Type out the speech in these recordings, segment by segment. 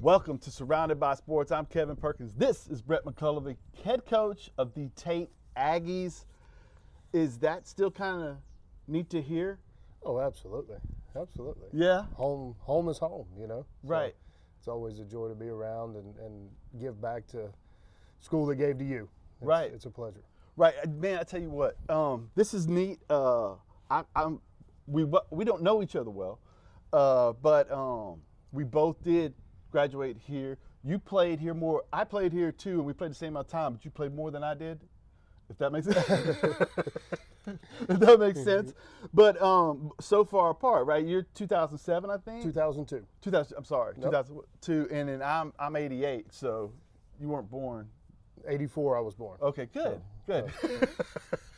Welcome to Surrounded by Sports. I'm Kevin Perkins. This is Brett McCullough, the head coach of the Tate Aggies. Is that still kind of neat to hear? Oh, absolutely. Absolutely. Yeah. Home is home, you know? Right. So it's always a joy to be around and give back to school that gave to you. Right. It's a pleasure. Right. Man, I tell you what, this is neat. We don't know each other well, but we both did graduate here. You played here more. I played here too, and we played the same amount of time, but you played more than I did, if that makes sense. If that makes sense. But so far apart, right? You're 2007, I think? 2002. 2000, I'm sorry, Nope. 2002, and then I'm 88, so you weren't born. 84 I was born. Okay, good, good.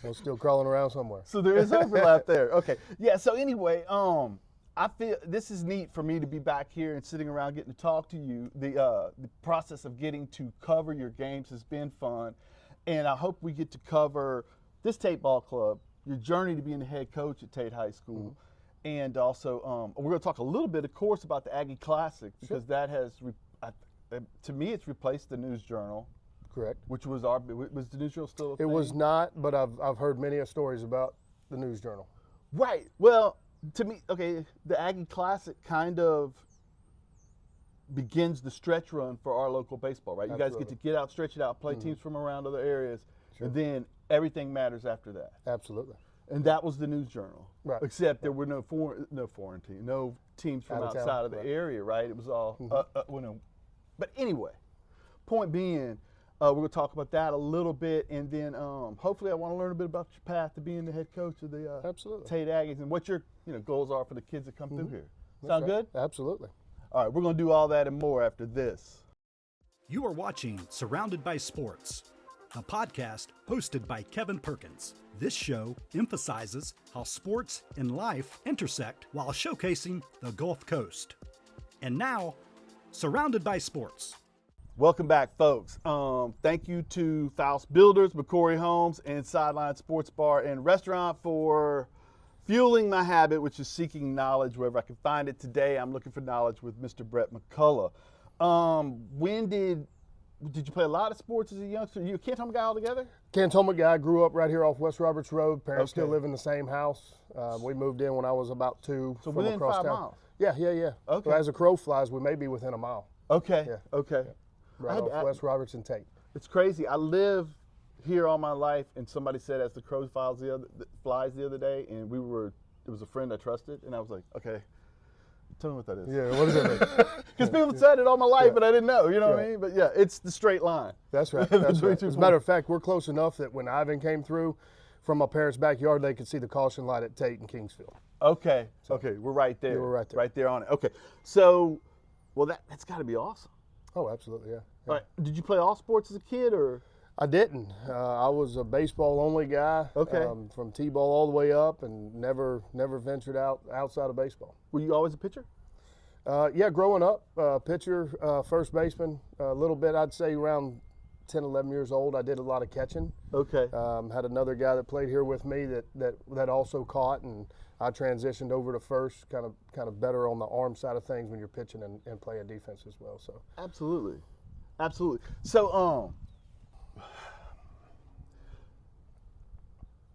I'm still crawling around somewhere. So there is overlap there. Okay, yeah. So anyway, I feel this is neat for me to be back here and sitting around getting to talk to you. The process of getting to cover your games has been fun, and I hope we get to cover this Tate Ball Club, your journey to being the head coach at Tate High School, and also we're going to talk a little bit, of course, about the Aggie Classic because that has, to me, it's replaced the News Journal. Correct. Which was was the News Journal still a thing? It was not, but I've heard many stories about the News Journal. Right. Well, to me, okay, the Aggie Classic kind of begins the stretch run for our local baseball, right? You guys get to get out, stretch it out, play teams from around other areas, and then everything matters after that. Absolutely. And that was the News Journal. Right. Except there were no foreign teams, no teams from outside of the area, right? It was all, But anyway, point being, we're going to talk about that a little bit, and then hopefully I want to learn a bit about your path to being the head coach of the Tate Aggies and what your goals are for the kids that come through here. Sound good? Absolutely. All right, we're going to do all that and more after this. You are watching Surrounded by Sports, a podcast hosted by Kevin Perkins. This show emphasizes how sports and life intersect while showcasing the Gulf Coast. And now, Surrounded by Sports. Welcome back, folks. Thank you to Faust Builders, McCory Homes, and Sideline Sports Bar and Restaurant for fueling my habit, which is seeking knowledge wherever I can find it. Today, I'm looking for knowledge with Mr. Brett McCullough. When did you play a lot of sports as a youngster? You a Cantonment guy altogether? Cantonment guy, grew up right here off West Roberts Road. Parents still live in the same house. We moved in when I was about 2 So from within across 5 town. miles? Yeah. Okay. So as a crow flies, we may be within a mile. Okay, Yeah. okay. Right off West Roberts and Tate. It's crazy. I live here all my life, and somebody said as the crow flies the other day, and it was a friend I trusted, and I was like, okay, tell me what that is. Yeah, what does that mean? Because people said it all my life, but I didn't know, you know what I mean? But yeah, it's the straight line. That's right. That's right. As a matter of fact, we're close enough that when Ivan came through from my parents' backyard, they could see the caution light at Tate and Kingsfield. Okay, okay, we're right there. Yeah, we're right there. Right there on it. Okay, so, well, that's got to be awesome. Oh, absolutely, yeah. All right, did you play all sports as a kid, or? I didn't. I was a baseball-only guy. Okay. From T-ball all the way up, and never ventured outside of baseball. Were you always a pitcher? Yeah, growing up, pitcher, first baseman, a little bit, I'd say around 10, 11 years old, I did a lot of catching. Okay. Had another guy that played here with me that also caught, and I transitioned over to first, kind of better on the arm side of things when you're pitching and playing defense as well. So Absolutely, absolutely. So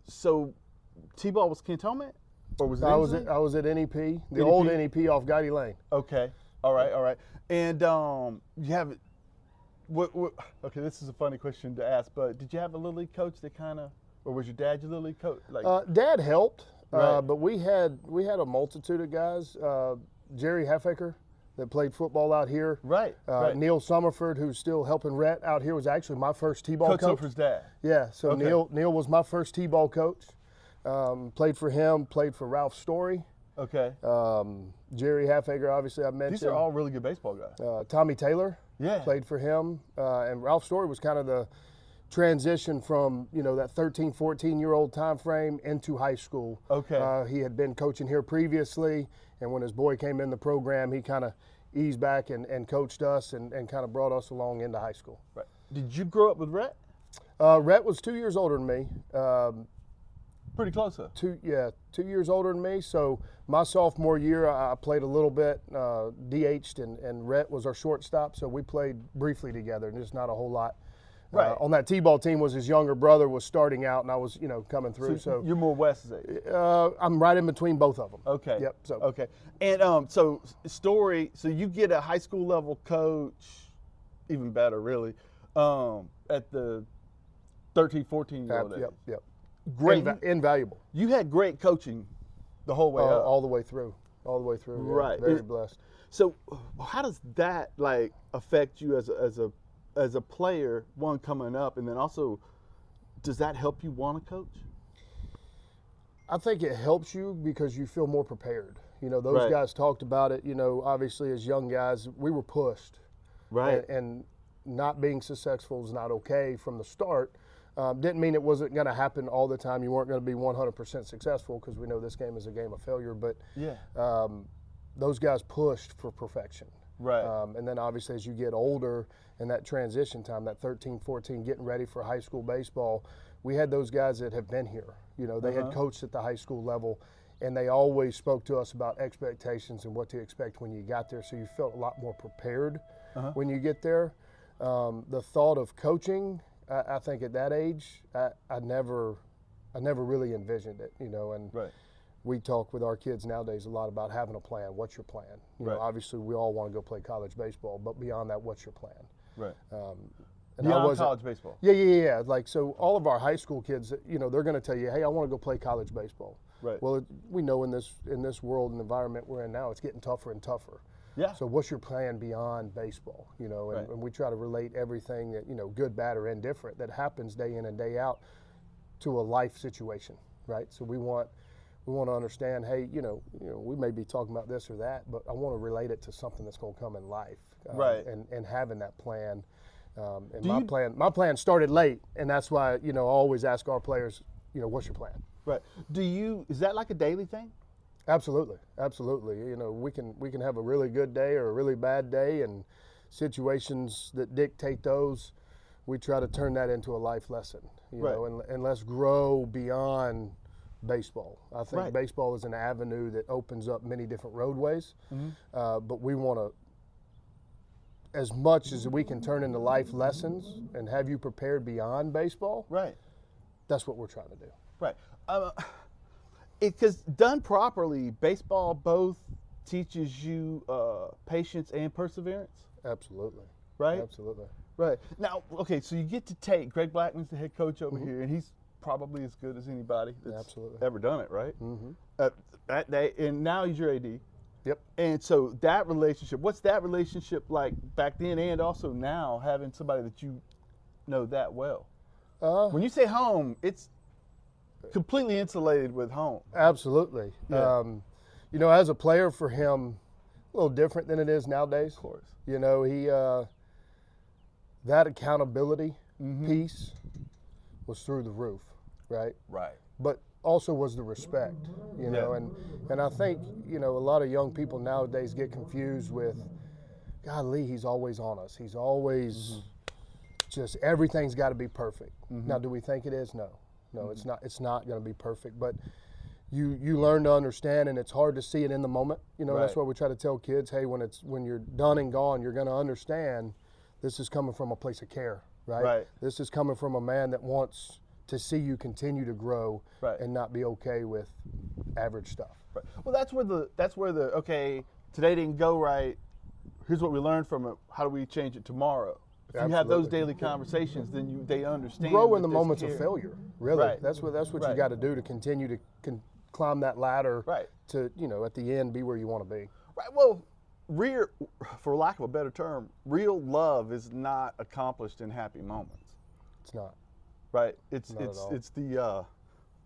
so T-ball was Cantonment, or was it? I was at NEP, the old NEP off Guidey Lane. Okay, all right. And you have what? Okay, this is a funny question to ask, but did you have a little league coach that kind of, or was your dad your little league coach? Like, Dad helped, Right. but we had a multitude of guys. Jerry Heffaker, that played football out here. Right. Neil Summerford, who's still helping Rhett out here, was actually my first T-ball coach. Sofer's dad. Yeah, so Okay. Neil was my first T-ball coach. Played for him, played for Ralph Story. Okay. Jerry Heffaker, obviously I mentioned. These are all really good baseball guys. Tommy Taylor. Yeah. Played for him. And Ralph Story was kind of the transition from, that 13, 14-year-old time frame into high school. Okay. He had been coaching here previously, and when his boy came in the program, he kind of eased back and coached us and kind of brought us along into high school. Right. Did you grow up with Rhett? Rhett was 2 years older than me. Pretty close, huh? 2 years older than me. So my sophomore year, I played a little bit, DH'd, and Rhett was our shortstop. So we played briefly together, and just not a whole lot. Right. On that T-ball team was his younger brother was starting out, and I was, coming through. So you're more Wes's age. I'm right in between both of them. Okay. Yep. So okay. And so you get a high school level coach, even better, really, at the 13, 14-year-old age. Yep. Great. Invaluable. You had great coaching the whole way up. All the way through. All the way through. Yeah. Right. Very blessed. So how does that affect you as a player, one, coming up, and then also does that help you want to coach? I think it helps you because you feel more prepared. Those Right. guys talked about it. Obviously as young guys, we were pushed. Right. And not being successful is not okay from the start. Didn't mean it wasn't going to happen all the time. You weren't going to be 100% successful because we know this game is a game of failure. But those guys pushed for perfection. Right. And then obviously as you get older and that transition time, that 13, 14, getting ready for high school baseball, we had those guys that have been here. They had coached at the high school level, and they always spoke to us about expectations and what to expect when you got there. So you felt a lot more prepared when you get there. The thought of coaching, I think at that age, I never really envisioned it, and Right. we talk with our kids nowadays a lot about having a plan. What's your plan? Obviously we all want to go play college baseball, but beyond that, what's your plan? Right. And Beyond college baseball. Yeah. So all of our high school kids, they're going to tell you, hey, I want to go play college baseball. Right. Well, we know in this world and environment we're in now, it's getting tougher and tougher. Yeah. So what's your plan beyond baseball? Right. And we try to relate everything that, good, bad, or indifferent that happens day in and day out to a life situation, right? So we want to understand, hey, we may be talking about this or that, but I want to relate it to something that's going to come in life. Right. And having that plan. And my plan started late, and that's why, I always ask our players, what's your plan? Right. Is that like a daily thing? Absolutely. We can have a really good day or a really bad day, and situations that dictate those, we try to turn that into a life lesson, and let's grow beyond baseball. I think baseball is an avenue that opens up many different roadways, but we want to, as much as we can turn into life lessons and have you prepared beyond baseball. Right. That's what we're trying to do. Right. Because done properly, baseball both teaches you patience and perseverance. Absolutely. Right? Absolutely. Right. Now, okay, so you get to Tate. Greg Blackman's the head coach over here, and he's probably as good as anybody that's ever done it, right? That day, and now he's your AD. Yep. And so that relationship, what's that relationship like back then and also now, having somebody that you know that well? When you say home, it's completely insulated with home. Absolutely. Yeah. As a player for him, a little different than it is nowadays. Of course. He that accountability piece was through the roof, right? Right. But also was the respect, and I think, a lot of young people nowadays get confused with, golly, he's always on us. He's always just, everything's got to be perfect. Now, do we think it is? No, it's not. It's not going to be perfect, but you learn to understand, and it's hard to see it in the moment. That's why we try to tell kids, hey, when you're done and gone, you're going to understand this is coming from a place of care, right? Right. This is coming from a man that wants to see you continue to grow and not be okay with average stuff. Right. Well, that's where the okay, today didn't go right. Here's what we learned from it. How do we change it tomorrow? If you have those daily conversations, then they understand. Grow in the moments of failure. Really, Right. that's what you got to do to continue to climb that ladder. Right. To at the end be where you want to be. Right. Well, for lack of a better term, real love is not accomplished in happy moments. It's not. Right. It's the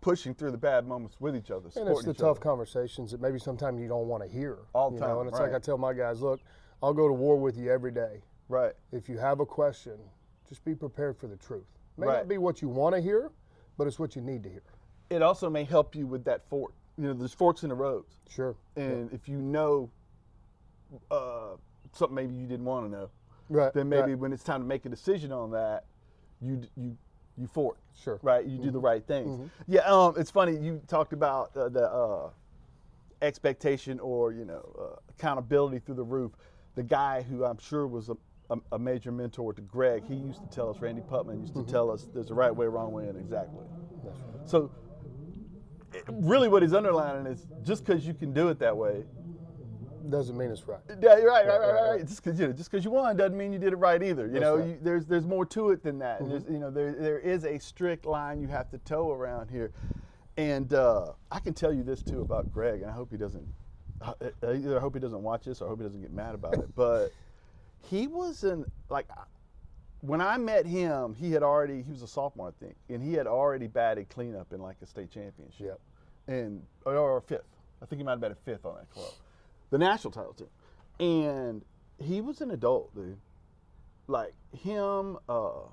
pushing through the bad moments with each other. And it's the tough conversations that maybe sometimes you don't want to hear. All the time. And it's like I tell my guys, look, I'll go to war with you every day. Right. If you have a question, just be prepared for the truth. It may not be what you want to hear, but it's what you need to hear. It also may help you with that fork. There's forks in the roads. Sure. And if you know something maybe you didn't want to know, right, then maybe when it's time to make a decision on that, you you fork. Sure. Right? You do the right things. Yeah, it's funny, you talked about the expectation or, accountability through the roof. The guy who I'm sure was a major mentor to Greg, he used to tell us, Randy Putman used to tell us there's a right way, wrong way, and exactly. That's right. So really what he's underlining is just because you can do it that way, Doesn't mean it's right. yeah, you're right. Just because you won doesn't mean you did it right either. Right. There's more to it than that. And there's, there is a strict line you have to toe around here. And I can tell you this too about Greg, and I hope he doesn't. Either I hope he doesn't watch this, or I hope he doesn't get mad about it. But he wasn't like when I met him. He was a sophomore, I think, and he had already batted cleanup in like a state championship, or fifth. I think he might have batted fifth on that club. The national title team. And he was an adult, dude. Like him,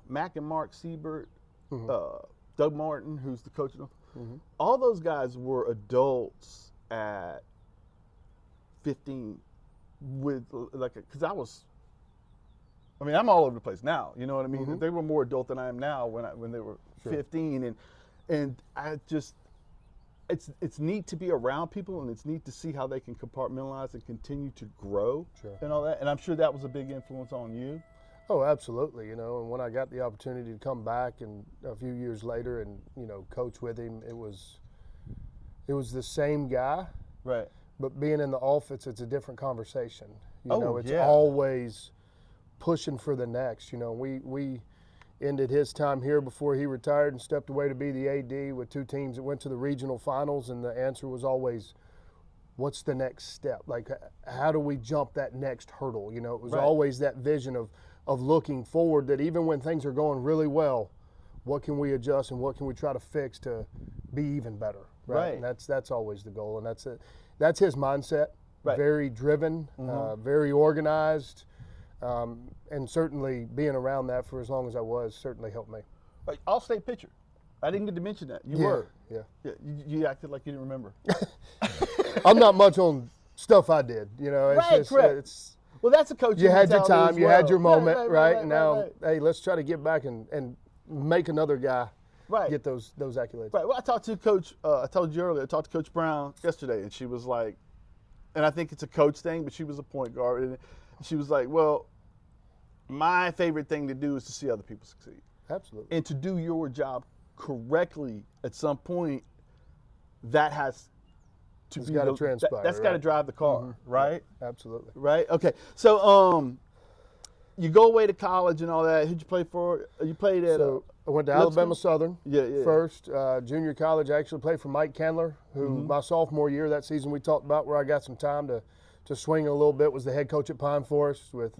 Mac and Mark Siebert, Doug Martin, who's the coach of them, all those guys were adults at 15 with because I'm all over the place now, you know what I mean? They were more adult than I am now when they were 15, and I just, it's neat to be around people, and it's neat to see how they can compartmentalize and continue to grow and all that. And I'm sure that was a big influence on you. Oh, absolutely. And when I got the opportunity to come back and a few years later and, coach with him, it was the same guy. Right. But being in the office, it's a different conversation. It's yeah. always pushing for the next. We ended his time here before he retired and stepped away to be the AD with two teams that went to the regional finals, and the answer was always, what's the next step? Like, how do we jump that next hurdle? It was always that vision of looking forward, that even when things are going really well, what can we adjust and what can we try to fix to be even better? Right. And that's always the goal, and that's his mindset. Right. Very driven, very organized. And certainly being around that for as long as I was certainly helped me. All-state pitcher. I didn't get to mention that. You were. Yeah. You acted like you didn't remember. I'm not much on stuff I did. Correct. Well, that's a coaching You had your mentality time, as you well. had your moment, right? And now, right. hey, let's try to get back and make another guy get those accolades. Right. Well, I talked to Coach. I told you earlier. I talked to Coach Brown yesterday, and she was like, and I think it's a coach thing, but she was a point guard, and she was like, well, my favorite thing to do is to see other people succeed. Absolutely. And to do your job correctly at some point, that has to be got to transpire. That's got to drive the car, right? Yeah, absolutely. Right. Okay. So, you go away to college and all that. Who'd you play for? You played at. I went to Alabama Southern. Yeah. First, junior college, I actually played for Mike Candler, who my sophomore year, that season we talked about, where I got some time to swing a little bit, was the head coach at Pine Forest with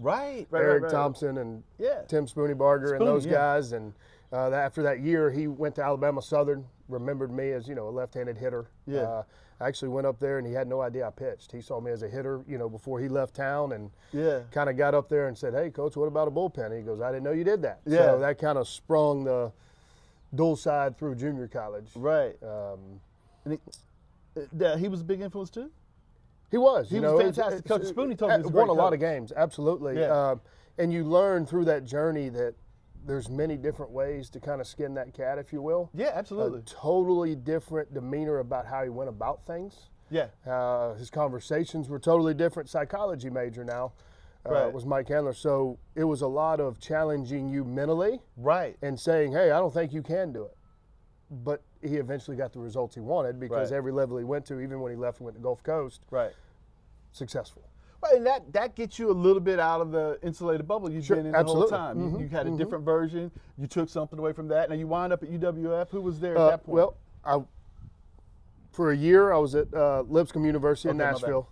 Eric Thompson and Tim Spoonie Barger and those guys. And after that year, he went to Alabama Southern, remembered me as, a left-handed hitter. Yeah. I actually went up there, and he had no idea I pitched. He saw me as a hitter, before he left town, and kind of got up there and said, hey, Coach, what about a bullpen? He goes, I didn't know you did that. So that kind of sprung the dual side through junior college. Right. And he was a big influence too? He was. He was fantastic. Coach Spoonie told me he was a great won a lot coach. of games, absolutely. Yeah. And you learn through that journey that there's many different ways to kind of skin that cat, if you will. Yeah, absolutely. A totally different demeanor about how he went about things. Yeah. His conversations were totally different. Psychology major now was Mike Handler. So it was a lot of challenging you mentally. Right. And saying, hey, I don't think you can do it. But he eventually got the results he wanted because every level he went to, even when he left and went to Gulf Coast, successful. Right, and that gets you a little bit out of the insulated bubble you've been in the whole time. You had a different version. You took something away from that. Now you wind up at UWF. Who was there at that point? Well, for a year I was at Lipscomb University in Nashville.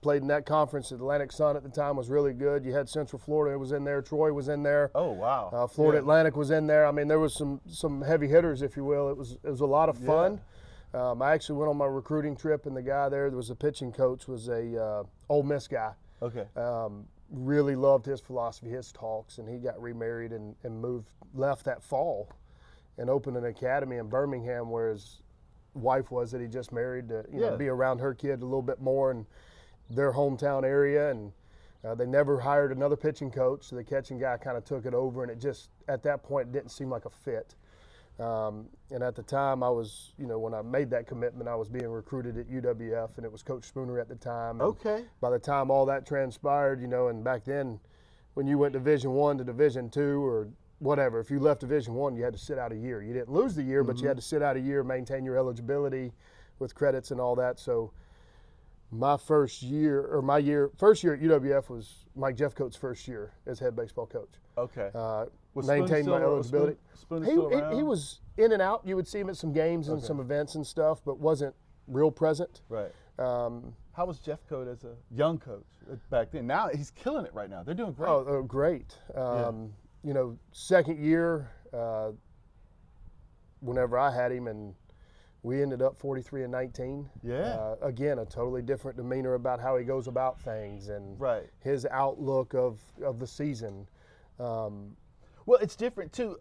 Played in that conference. Atlantic Sun at the time was really good. You had Central Florida was in there. Troy was in there. Oh, wow. Florida Atlantic was in there. I mean, there was some heavy hitters, if you will. It was a lot of fun. I actually went on my recruiting trip, and the guy there was a pitching coach, was a Ole Miss guy. Okay. Really loved his philosophy, his talks, and he got remarried and left that fall and opened an academy in Birmingham where his wife was that he just married to be around her kid a little bit more in their hometown area. And they never hired another pitching coach, so the catching guy kind of took it over, and it just, at that point, didn't seem like a fit. And at the time, I was, when I made that commitment, I was being recruited at UWF, and it was Coach Spooner at the time. And Okay. by the time all that transpired, and back then, when you went Division I to Division II or whatever, if you left Division I, you had to sit out a year. You didn't lose the year, but you had to sit out a year, maintain your eligibility with credits and all that. So my first year at UWF was Mike Jeffcoat's first year as head baseball coach. Okay. Maintained my eligibility. Spoon still around? He was in and out. You would see him at some games and some events and stuff, but wasn't real present. Right. How was Jeffcoat as a young coach back then? Now he's killing it right now. They're doing great. Oh, great. Second year, whenever I had him, and we ended up 43-19. Yeah. Again, a totally different demeanor about how he goes about things and Right. his outlook of the season. Well, it's different too.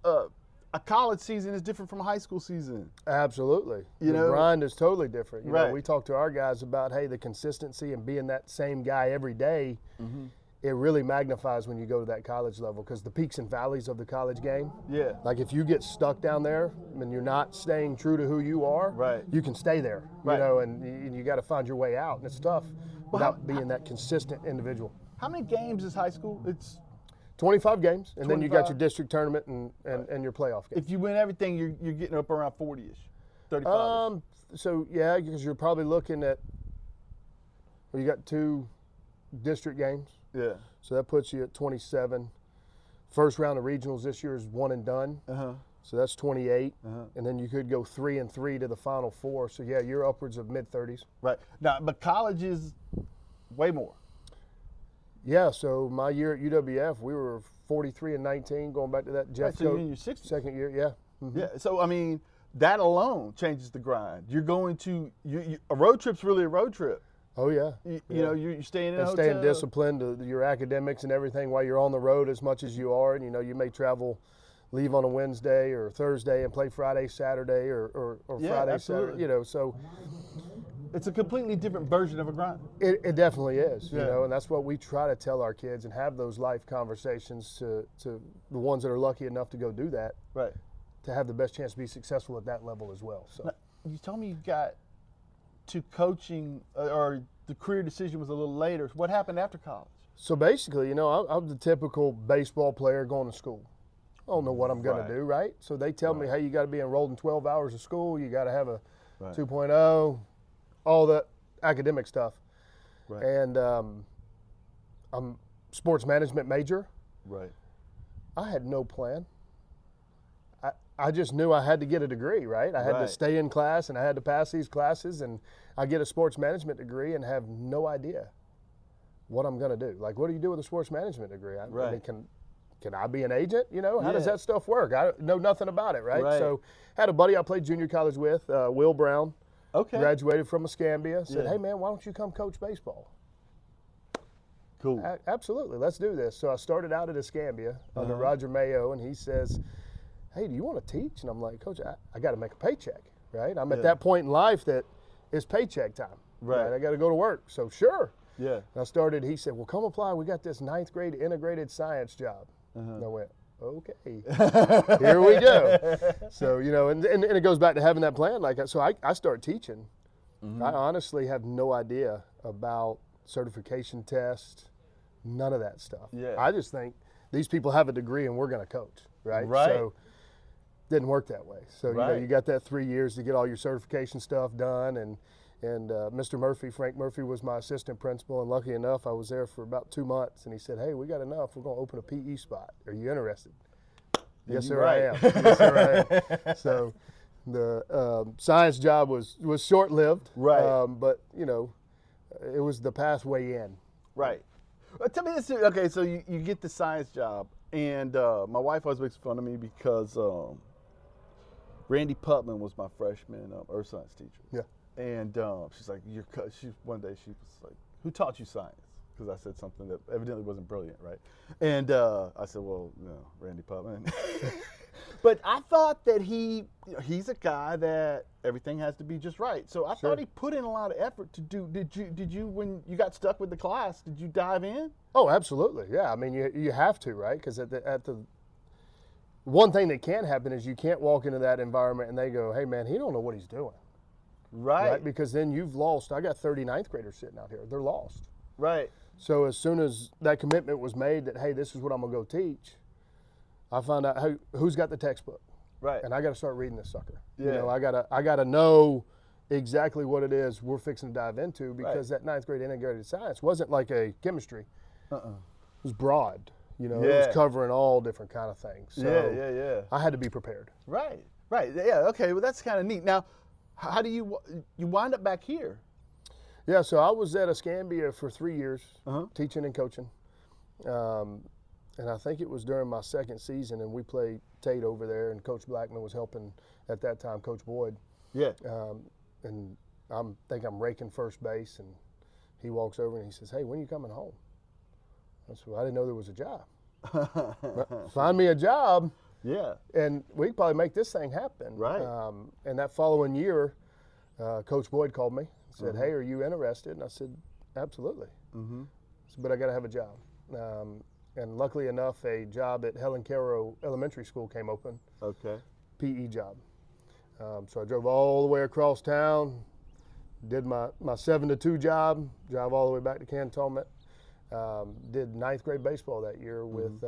A college season is different from a high school season. Absolutely. You the know? grind is totally different. You know, Right. we talk to our guys about, hey, the consistency and being that same guy every day, it really magnifies when you go to that college level, because the peaks and valleys of the college game, Yeah. like if you get stuck down there and you're not staying true to who you are, Right. you can stay there, Right. and you got to find your way out, and it's tough without being that consistent individual. How many games is high school? It's 25 games, and then you got 25. your district tournament and your playoff games. if you win everything, you're getting up around 40-ish, 35-ish. So yeah, because you're probably looking at, well, you got 2 district games, Yeah. so that puts you at 27. First round of regionals this year is one and done, so that's 28, and then you could go 3-3 to the Final Four. So yeah, you're upwards of mid-30s. Right. Now, but college is way more. Yeah, so my year at UWF, we were 43-19, going back to that Jeff Right, so you're Coat in your 60s. second year. Yeah. Mhm. Yeah. So I mean, that alone changes the grind. You're going to a road trip's really a road trip. Oh yeah. You know, you're staying in a And hotel. staying disciplined to your academics and everything while you're on the road as much as you are. And you may travel, leave on a Wednesday or Thursday and play Friday, Saturday, or Yeah, Friday, absolutely. Saturday. So It's a completely different version of a grind. it definitely is. Yeah. And that's what we try to tell our kids and have those life conversations to the ones that are lucky enough to go do that, Right. to have the best chance to be successful at that level as well. So. Now, you told me you got to coaching, or the career decision was a little later. What happened after college? So basically, I'm the typical baseball player going to school. I don't know what I'm going Right. to do, right? So they tell me, hey, you got to be enrolled in 12 hours of school. You got to have a Right. 2.0, all the academic stuff. Right. And I'm sports management major. Right. I had no plan. I just knew I had to get a degree, right? I had to Right. stay in class and I had to pass these classes, and I get a sports management degree and have no idea what I'm going to do. Like, what do you do with a sports management degree? I mean, Right. can I be an agent? How does Yeah. that stuff work? I know nothing about it, right? Right. So had a buddy I played junior college with, Will Brown, Okay. graduated from Escambia, said, Yeah. hey man, why don't you come coach baseball? Cool. Absolutely, let's do this. So I started out at Escambia under Roger Mayo, and he says, hey, do you want to teach? And I'm like, Coach, I got to make a paycheck, right? I'm at that point in life that it's paycheck time. Right. I got to go to work. So sure. Yeah. And I started, he said, well, come apply. We got this 9th grade integrated science job. And I went, okay, here we go. So, and it goes back to having that plan. So I start teaching. I honestly have no idea about certification tests, none of that stuff. Yeah. I just think these people have a degree and we're going to coach, right? Right. So didn't work that way. So, Right. you got that 3 years to get all your certification stuff done. And Mr. Murphy, Frank Murphy, was my assistant principal. And lucky enough, I was there for about 2 months. And he said, hey, we got enough. We're going to open a PE spot. Are you interested? Yes, you're sir, I right. am. Yes, sir, I am. So the science job was short-lived. Right. But, it was the pathway in. Right. Well, tell me this. Okay, so you get the science job, and my wife always makes fun of me because Randy Putman was my freshman earth science teacher. Yeah. And she's like, one day she was like, who taught you science? Because I said something that evidently wasn't brilliant, right? And I said, well, Randy Putman. But I thought that he's a guy that everything has to be just right. So I thought he put in a lot of effort to do. Did you when you got stuck with the class, did you dive in? Oh, absolutely. Yeah. I mean, you have to, right? Because at the one thing that can happen is you can't walk into that environment and they go, hey, man, he don't know what he's doing. Right. Because then you've lost. I got 30 ninth graders sitting out here. They're lost. Right. So as soon as that commitment was made that, hey, this is what I'm going to go teach, I found out who's got the textbook. Right. And I got to start reading this sucker. Yeah. You know, I gotta know exactly what it is we're fixing to dive into, because that ninth grade integrated science wasn't like a chemistry. It was broad. You know, it was covering all different kind of things. So I had to be prepared. Right. Right. Yeah. Okay. Well, that's kind of neat. Now, how do you wind up back here? Yeah. So I was at Escambia for 3 years, teaching and coaching. And I think it was during my second season, and we played Tate over there, and Coach Blackman was helping at that time, Coach Boyd. Yeah. And I think I'm raking first base, and he walks over and he says, hey, when are you coming home? I said, well, I didn't know there was a job. Find me a job. Yeah. And we could probably make this thing happen. Right. And that following year, Coach Boyd called me and said, hey, are you interested? And I said, absolutely. Said, but I got to have a job. And luckily enough, a job at Helen Caro Elementary School came open. Okay. PE job. So I drove all the way across town, did my 7 to 2 job, drive all the way back to Cantonment. Did ninth grade baseball that year with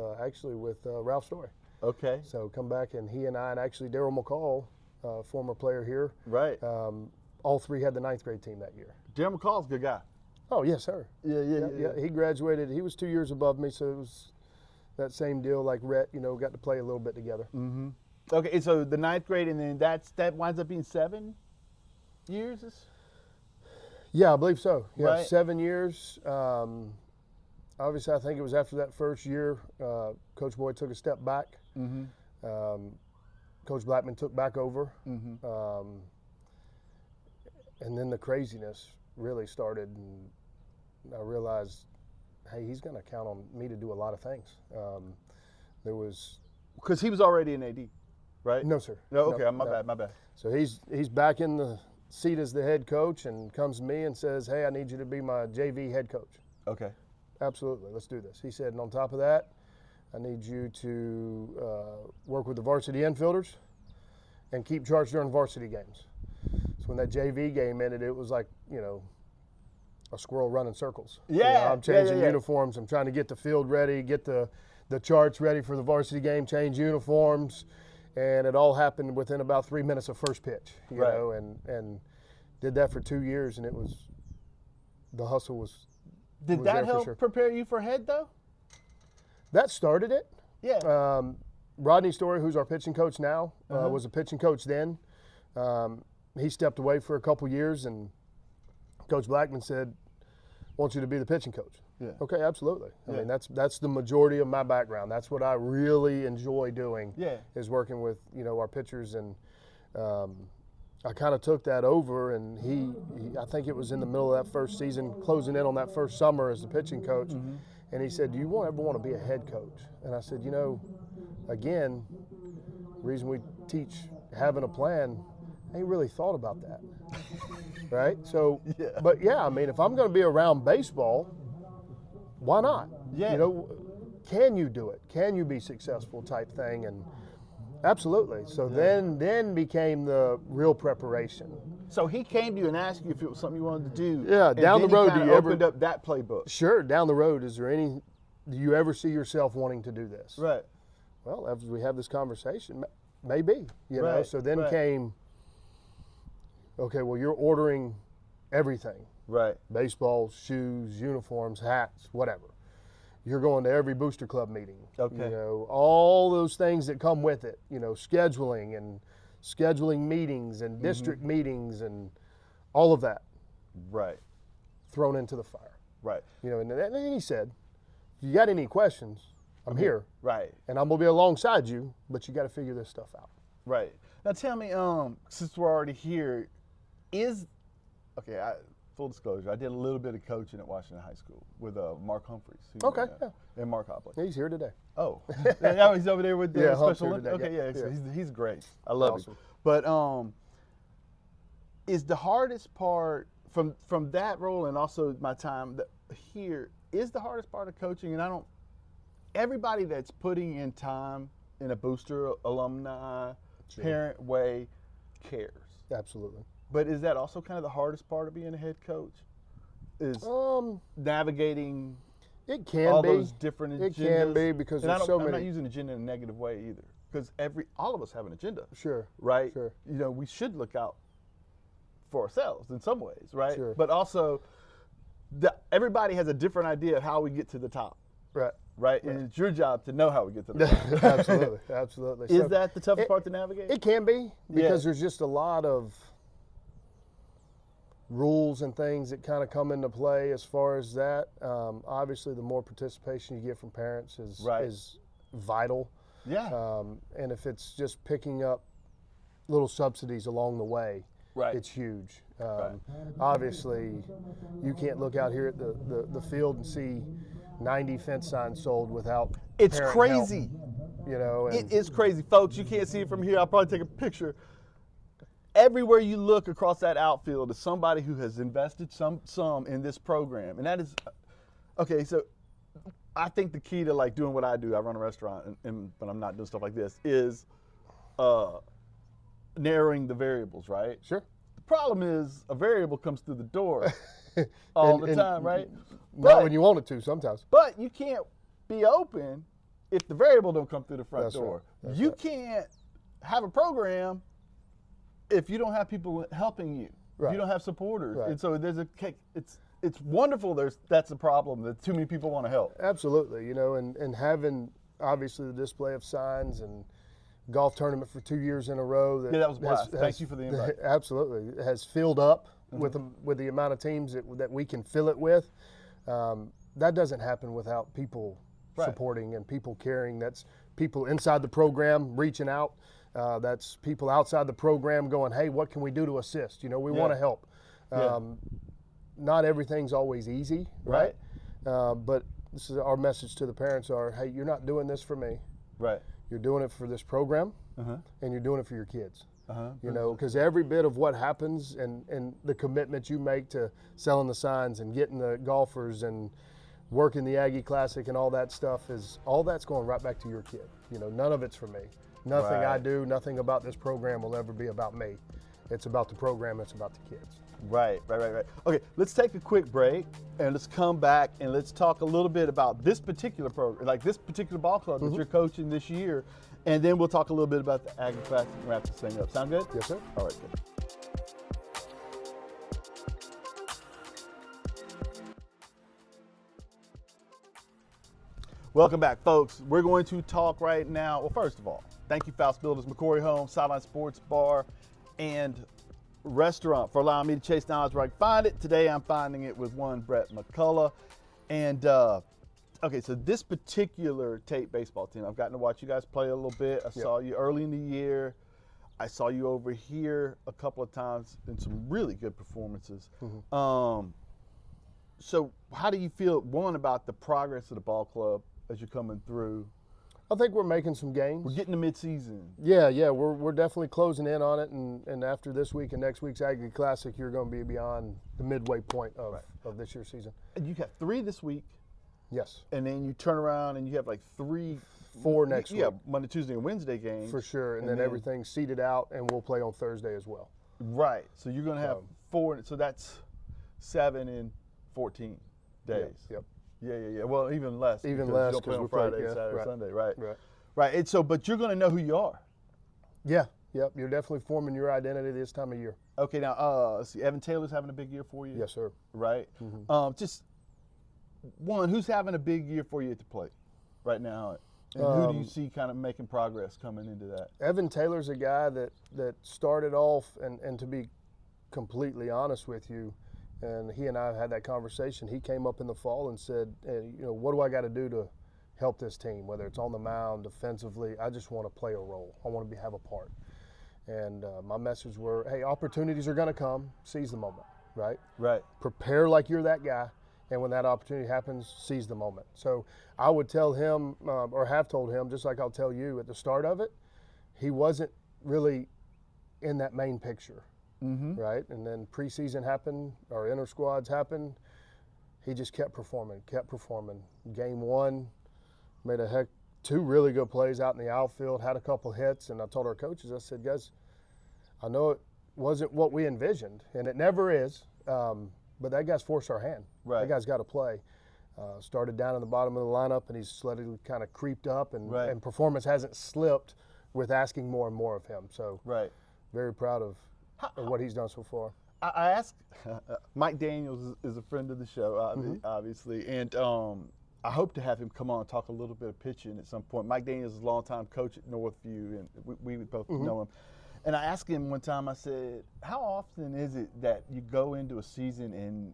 Ralph Story. Okay. So come back, and he and I, and actually Daryl McCullough, former player here. Right. All three had the ninth grade team that year. Daryl McCullough's a good guy. Oh, yes, sir. Yeah. He graduated. He was 2 years above me, so it was that same deal like Rhett, you know, got to play a little bit together. Okay, so the ninth grade, and then that winds up being 7 years? Yeah, I believe so. Yeah, Right. 7 years. Obviously, I think it was after that first year, Coach Boyd took a step back. Coach Blackman took back over. And then the craziness really started, and I realized, hey, he's going to count on me to do a lot of things. There was... Because he was already an AD, right? No, sir. No, okay, No. my bad. So he's back in the seat as the head coach, and comes to me and says, hey, I need you to be my JV head coach. Okay. Absolutely, let's do this. He said, and on top of that, I need you to work with the varsity infielders and keep charge during varsity games. So when that JV game ended, it was like, you know, a squirrel running circles. Yeah. You know, I'm changing yeah. uniforms. I'm trying to get the field ready, get the charts ready for the varsity game, change uniforms. And it all happened within about 3 minutes of first pitch, you know, and did that for 2 years, and it was, the hustle was. Did that help prepare you for head, though? That started it. Yeah. Rodney Story, who's our pitching coach now, was a pitching coach then. He stepped away for a couple years, and Coach Blackman said, I want you to be the pitching coach. Yeah. Okay, absolutely. I mean, that's the majority of my background. That's what I really enjoy doing. Is working with, you know, our pitchers, and I kind of took that over, and he I think it was in the middle of that first season, closing in on that first summer as the pitching coach, and he said, do you ever want to be a head coach? And I said, you know, again, the reason we teach having a plan, I ain't really thought about that. Right? So, but yeah, I mean, if I'm going to be around baseball, why not? Yeah. You know, can you do it? Can you be successful type thing? And absolutely. So then became the real preparation. So he came to you and asked you if it was something you wanted to do. Yeah, down the road, do you opened up that playbook? Sure, down the road, do you ever see yourself wanting to do this? Right. Well, as we have this conversation, maybe, you know. So then came, okay, well, you're ordering everything. Right. Baseball, shoes, uniforms, hats, whatever. You're going to every booster club meeting. Okay. You know, all those things that come with it, you know, scheduling meetings and district meetings and all of that. Right. Thrown into the fire. Right. You know, and then he said, if you got any questions, I'm here. Right. And I'm going to be alongside you, but you got to figure this stuff out. Right. Now tell me, since we're already here, full disclosure, I did a little bit of coaching at Washington High School with Mark Humphreys. And Mark Hopley. He's here today. Oh. Now he's over there with the Special Olympics. Okay, yeah. So he's great. I love him. But is the hardest part from that role, and also my time here, is the hardest part of coaching, and everybody that's putting in time in a booster alumni Sure. parent way cares. Absolutely. But is that also kind of the hardest part of being a head coach? Is navigating It can all be. those different agendas? It can be because And there's so I'm many. not using agenda in a negative way either, because all of us have an agenda, Sure. right? Sure. You know, we should look out for ourselves in some ways, right? Sure. But also, everybody has a different idea of how we get to the top, Right. right? And it's your job to know how we get to the top. Absolutely. Absolutely. Is So that the toughest part to navigate? It can be because Yeah. there's just a lot of rules and things that kind of come into play as far as that. Obviously, the more participation you get from parents is vital. Yeah. And if it's just picking up little subsidies along the way, Right. it's huge. Obviously, you can't look out here at the field and see 90 fence signs sold without It's parent crazy. help, you know. And It is crazy, folks. You can't see it from here. I'll probably take a picture. Everywhere you look across that outfield is somebody who has invested some in this program, and that is okay. So, I think the key to like doing what I do, I run a restaurant, but I'm not doing stuff like this, is narrowing the variables, right? Sure. The problem is a variable comes through the door all the And time, right? Not when you want it to sometimes. But you can't be open if the variable don't come through the front That's door. right. That's You right. can't have a program if you don't have people helping you. If Right. you don't have supporters. Right. And so it's wonderful that's a problem that too many people want to help. Absolutely, you know, and having obviously the display of signs and golf tournament for 2 years in a row. That was a blast. Thank you for the invite. Absolutely, has filled up with the amount of teams that we can fill it with. That doesn't happen without people Right. supporting and people caring. That's people inside the program reaching out. That's people outside the program going, hey, what can we do to assist? You know, we want to help. Yeah. Not everything's always easy, right? But this is our message to the parents are, hey, you're not doing this for me. Right. You're doing it for this program, Uh-huh. and you're doing it for your kids. Uh-huh. You know, because every bit of what happens and the commitment you make to selling the signs and getting the golfers and working the Aggie Classic and all that stuff all that's going right back to your kid. You know, none of it's for me. Nothing I Right. do, nothing about this program will ever be about me. It's about the program, it's about the kids. Right. Okay, let's take a quick break and let's come back and let's talk a little bit about this particular program, like this particular ball club that you're coaching this year, and then we'll talk a little bit about the Aggie Classic and wrap this thing up. Sound good? Yes, sir. All right, good. Welcome back, folks. We're going to talk right now. Well, first of all, thank you, Faust Builders, McCory Home, Sideline Sports Bar, and Restaurant for allowing me to chase knowledge where I can find it. Today, I'm finding it with one Brett McCullough. And, okay, so this particular Tate baseball team, I've gotten to watch you guys play a little bit. I saw you early in the year. I saw you over here a couple of times in some really good performances. So how do you feel, one, about the progress of the ball club as you're coming through? I think we're making some gains. We're getting to midseason. Yeah, we're definitely closing in on it, and after this week and next week's Aggie Classic, you're going to be beyond the midway point of this year's season. And you got 3 this week, Yes, and then you turn around and you have like 4 next yeah, week. Monday, Tuesday, and Wednesday games. For sure, and And then then- everything's seeded out, and we'll play on Thursday as well. Right. So you're going to have 4, so that's 7 and 14 days. Yep. Yeah. Well, even less. Even because less, you don't play 'cause on we're playing- Friday, yeah, Saturday, right. Sunday, right? Right. Right. And so, but you're going to know who you are. Yeah. Yep. You're definitely forming your identity this time of year. Okay. Now, let's see. Evan Taylor's having a big year for you. Yes, sir. Right. Just one, who's having a big year for you at the plate right now, and who do you see kind of making progress coming into that? Evan Taylor's a guy that started off, and to be completely honest with you, and he and I had that conversation. He came up in the fall and said, hey, you know, what do I got to do to help this team, whether it's on the mound, defensively? I just want to play a role. I want to have a part. And my message were, hey, opportunities are going to come. Seize the moment, right? Right. Prepare like you're that guy, and when that opportunity happens, seize the moment. So I would tell him, or have told him, just like I'll tell you at the start of it, he wasn't really in that main picture, right? And then preseason happened, our inter squads happened. He just kept performing. Game 1, made a 2 really good plays out in the outfield, had a couple hits, and I told our coaches, I said, guys, I know it wasn't what we envisioned, and it never is, but that guy's forced our hand. Right. That guy's got to play. Started down in the bottom of the lineup, and he's slowly kind of creeped up, and performance hasn't slipped with asking more and more of him. So very proud of what he's done so far. I asked, Mike Daniels is a friend of the show, obviously, and I hope to have him come on and talk a little bit of pitching at some point. Mike Daniels is a longtime coach at Northview, and we both know him. And I asked him one time, I said, how often is it that you go into a season and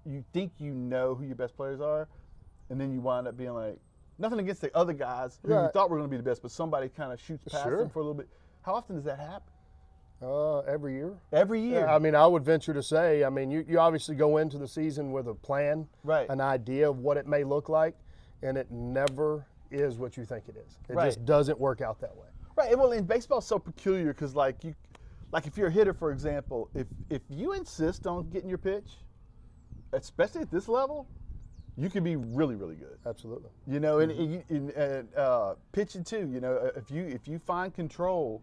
you think you know who your best players are, and then you wind up being like, nothing against the other guys who you thought were going to be the best, but somebody kind of shoots past them for a little bit. How often does that happen? Every year. Every year? Yeah, I mean, I would venture to say, I mean, you obviously go into the season with a plan, an idea of what it may look like, and it never is what you think it is. It just doesn't work out that way. Right. Well, and baseball's so peculiar because, like if you're a hitter, for example, if you insist on getting your pitch, especially at this level, you can be really, really good. Absolutely. You know, and pitching too. You know, if you find control,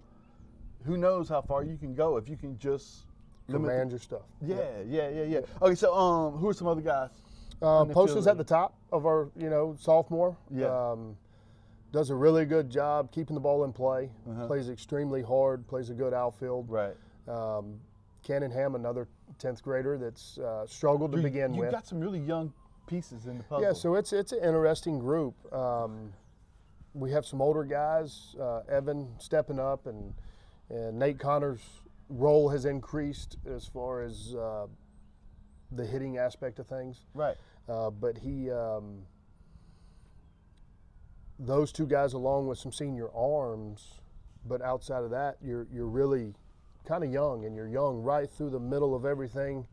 who knows how far you can go if you can just command your stuff. Yeah. Okay, so who are some other guys? Posters at the top of our, sophomore. Yeah. Does a really good job keeping the ball in play. Plays extremely hard. Plays a good outfield. Right. Cannon Ham, another 10th grader that's struggled to begin with. You've got some really young pieces in the puzzle. Yeah, so it's an interesting group. We have some older guys, Evan stepping up, and Nate Connor's role has increased as far as the hitting aspect of things. Right. But those 2 guys, along with some senior arms, but outside of that, you're really kind of young, and you're young right through the middle of everything.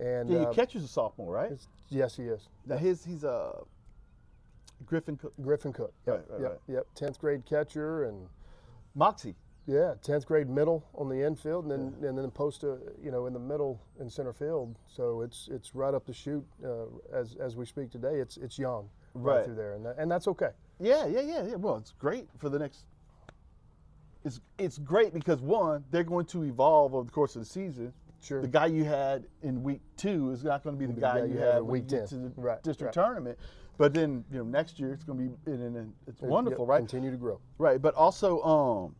And your catcher's a sophomore, right? Yes, he is. Now he's a Griffin Cook. Griffin Cook. Yep. Right. 10th grade catcher and Moxie. Yeah, 10th grade middle on the infield, and then post in the middle in center field. So it's right up the chute as we speak today. It's young right through there, and that's okay. Yeah. Well, it's great for the next. It's great because one, they're going to evolve over the course of the season. Sure. The guy you had in week 2 is not going to be the guy you had when you get to the district tournament. But then next year it's going to be it's wonderful, right? Continue to grow. Right, but also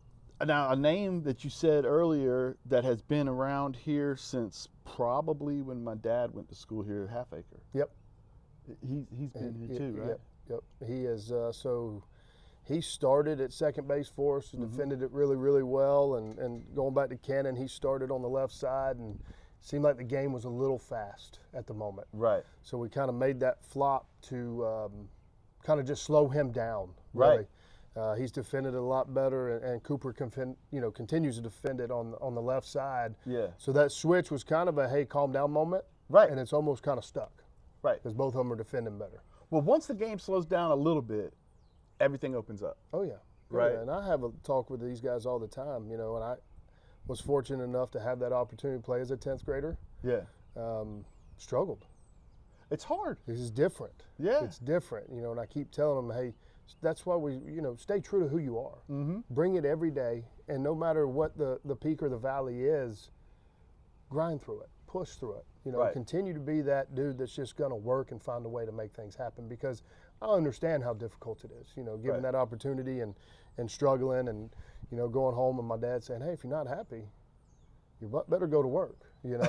now a name that you said earlier that has been around here since probably when my dad went to school here, Halfacre. Yep. He's been here too, right? Yep. He is he started at second base for us and defended it really, really well. And going back to Cannon, he started on the left side and seemed like the game was a little fast at the moment. Right. So we kind of made that flop to kind of just slow him down. Really. Right. He's defended it a lot better, and Cooper continues to defend it on the left side. Yeah. So that switch was kind of a hey, calm down moment. Right. And it's almost kind of stuck. Right. Because both of them are defending better. Well, once the game slows down a little bit, everything opens up. Oh, yeah. Right. Yeah, and I have a talk with these guys all the time, and I was fortunate enough to have that opportunity to play as a 10th grader. Yeah. Struggled. It's hard. This is different. Yeah. It's different, and I keep telling them, hey, that's why we, stay true to who you are. Mm-hmm. Bring it every day, and no matter what the peak or the valley is, grind through it, push through it. Continue to be that dude that's just going to work and find a way to make things happen, because I understand how difficult it is, given that opportunity and struggling and, going home and my dad saying, hey, if you're not happy, you better go to work, and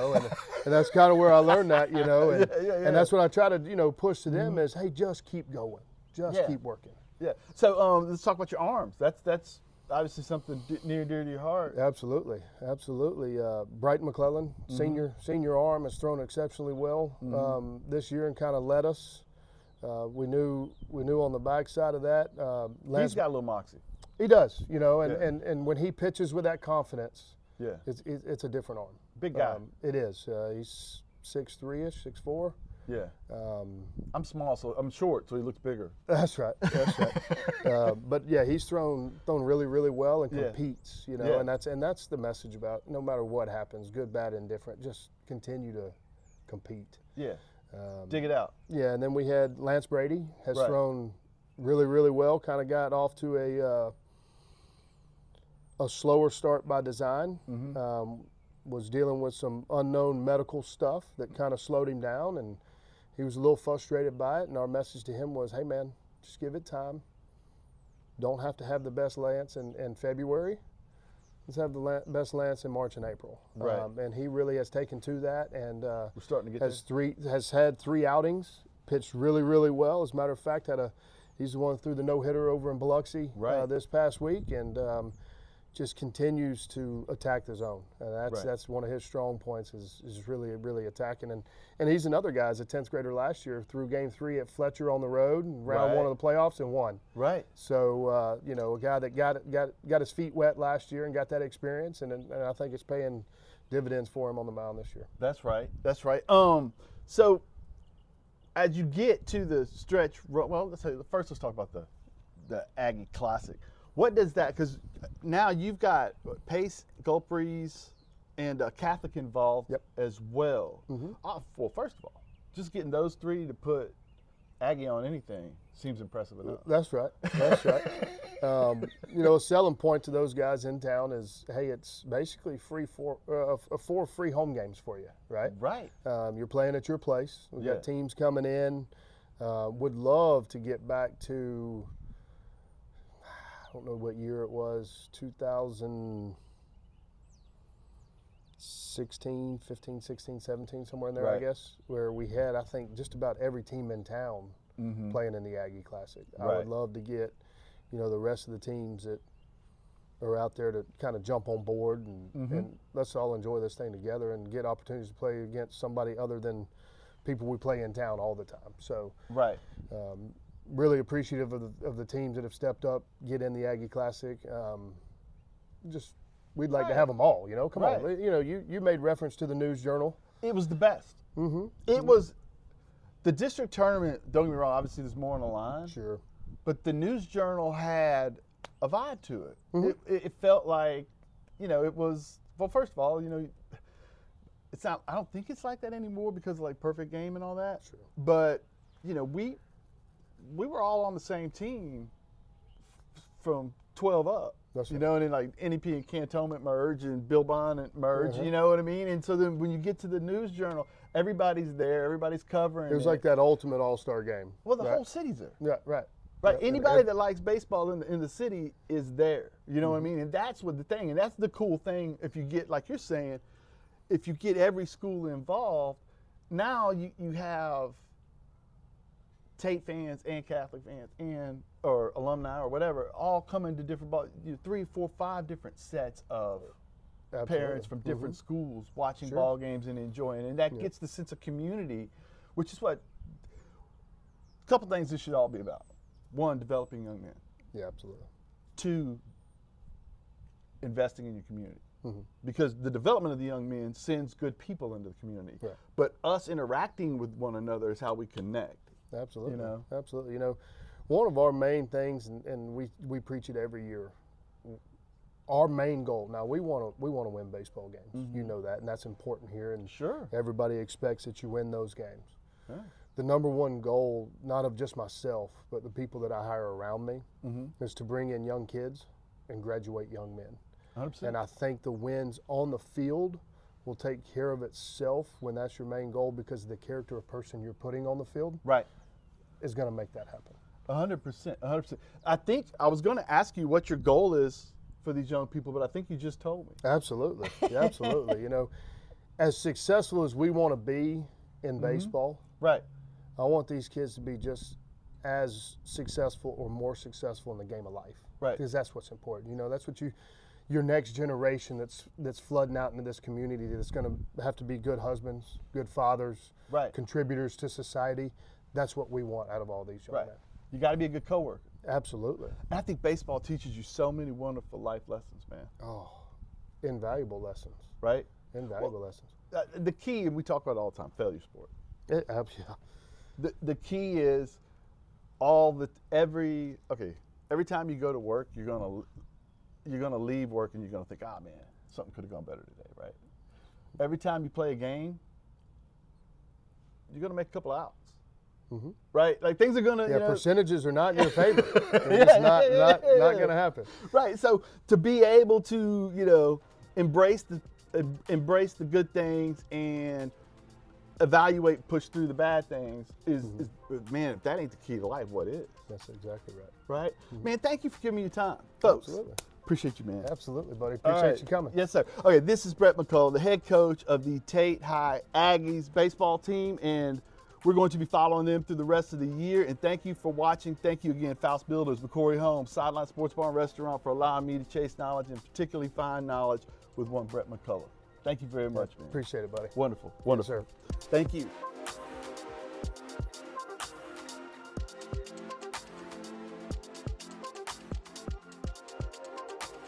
that's kind of where I learned that, and that's what I try to, push to them is, hey, just keep going, just keep working. Yeah. So let's talk about your arms. That's obviously something near and dear to your heart. Absolutely. Brighton McCullough, senior arm, has thrown exceptionally well this year and kind of led us. We knew on the backside of that. He's got a little moxie. He does, and when he pitches with that confidence, it's a different arm. Big guy. It is. He's 6'3"-ish, 6'4". Yeah. I'm small, so I'm short, so he looks bigger. That's right. But yeah, he's thrown really, really well and competes. And that's the message about no matter what happens, good, bad, indifferent, just continue to compete. Yeah. Dig it out. Yeah, and then we had Lance Brady has thrown really, really well. Kind of got off to a slower start by design. Was dealing with some unknown medical stuff that kind of slowed him down, and he was a little frustrated by it. And our message to him was, hey, man, just give it time. Don't have to have the best lance in February. Let's have the best lance in March and April. Right. And he really has taken to that, and We're starting to get has had 3 outings, pitched really, really well. As a matter of fact, he's the one who threw the no-hitter over in Biloxi this past week, and just continues to attack the zone. And that's one of his strong points is really, really attacking. And he's another guy, as a 10th grader last year, threw game 3 at Fletcher on the road in round 1 of the playoffs and won. Right. So, a guy that got his feet wet last year and got that experience, and I think it's paying dividends for him on the mound this year. That's right. That's right. So as you get to the stretch, well, let's talk about the Aggie Classic. What does that, because now you've got Pace, Gulfbreeze, and Catholic involved as well. Well, first of all, just getting those 3 to put Aggie on anything seems impressive enough. That's right. That's right. A selling point to those guys in town is, hey, it's basically 4 free home games for you, right? Right. You're playing at your place. We've got teams coming in. Would love to get back to, I don't know what year it was, 2016, 15, 16, 17, somewhere in there, I guess, where we had, I think, just about every team in town playing in the Aggie Classic. I would love to get, the rest of the teams that are out there to kind of jump on board and let's all enjoy this thing together and get opportunities to play against somebody other than people we play in town all the time. So, really appreciative of the teams that have stepped up, get in the Aggie Classic. We'd like to have them all, Come on. You made reference to the News Journal. It was the best. It was the district tournament. Don't get me wrong. Obviously, there's more on the line. Sure. But the News Journal had a vibe to it. It felt like, it was. Well, first of all, it's not. I don't think it's like that anymore because of like Perfect Game and all that. Sure. But we were all on the same team from 12 up. That's right. And then like NEP and Cantonment merge and Bill Bond merge, you know what I mean? And so then when you get to the News Journal, everybody's there, everybody's covering. It was like that ultimate all-star game. Well, the whole city's there. Yeah, right. Right. Anybody that likes baseball in the city is there. You know what I mean? And that's what the thing, and that's the cool thing if you get, like you're saying, if you get every school involved, now you have Tate fans and Catholic fans or alumni or whatever all coming to different 3, 4, 5 different sets of parents from different schools watching ball games and enjoying, and that gets the sense of community, which is what a couple things this should all be about. 1, developing young men. Yeah, absolutely. 2, investing in your community. Because the development of the young men sends good people into the community. Right. But us interacting with one another is how we connect. Absolutely. Absolutely. One of our main things, and we preach it every year, our main goal. Now we want to win baseball games. You know that, and that's important here. And everybody expects that you win those games. Yeah. The number one goal, not of just myself, but the people that I hire around me, is to bring in young kids and graduate young men. 100%. And I think the wins on the field will take care of itself when that's your main goal, because the character of person you're putting on the field is going to make that happen. 100%. 100%. I think I was going to ask you what your goal is for these young people, but I think you just told me. Absolutely. Yeah, absolutely. As successful as we want to be in baseball, I want these kids to be just as successful or more successful in the game of life. Right. Because that's what's important. That's what your next generation that's flooding out into this community, that's going to have to be good husbands, good fathers, contributors to society. That's what we want out of all these young men. You got to be a good coworker. Absolutely. And I think baseball teaches you so many wonderful life lessons, man. Oh, invaluable lessons. Right? Invaluable lessons. The key, and we talk about it all the time, failure sport. Yeah. The key is every time you go to work, you're gonna leave work and you're gonna think, man, something could have gone better today, right? Every time you play a game, you're gonna make a couple outs. right? Like things are gonna, Yeah, you know, percentages are not in your favor. It's not going to happen. right. So to be able to, you know, embrace the good things and evaluate, push through the bad things is man, if that ain't the key to life, what is? That's exactly right. Right? Man, thank you for giving me your time. Folks, Absolutely. appreciate you, man. Absolutely, buddy. All Appreciate right. you coming. Yes, sir. Okay, this is Brett McCullough, the head coach of the Tate High Aggies baseball team, and we're going to be following them through the rest of the year. And thank you for watching. Thank you again, Faust Builders, McCory Homes, Sideline Sports Bar and Restaurant, for allowing me to chase knowledge, and particularly find knowledge with one Brett McCullough. Thank you very much, man. Appreciate it, buddy. Wonderful. Wonderful. Yes, sir. Thank you.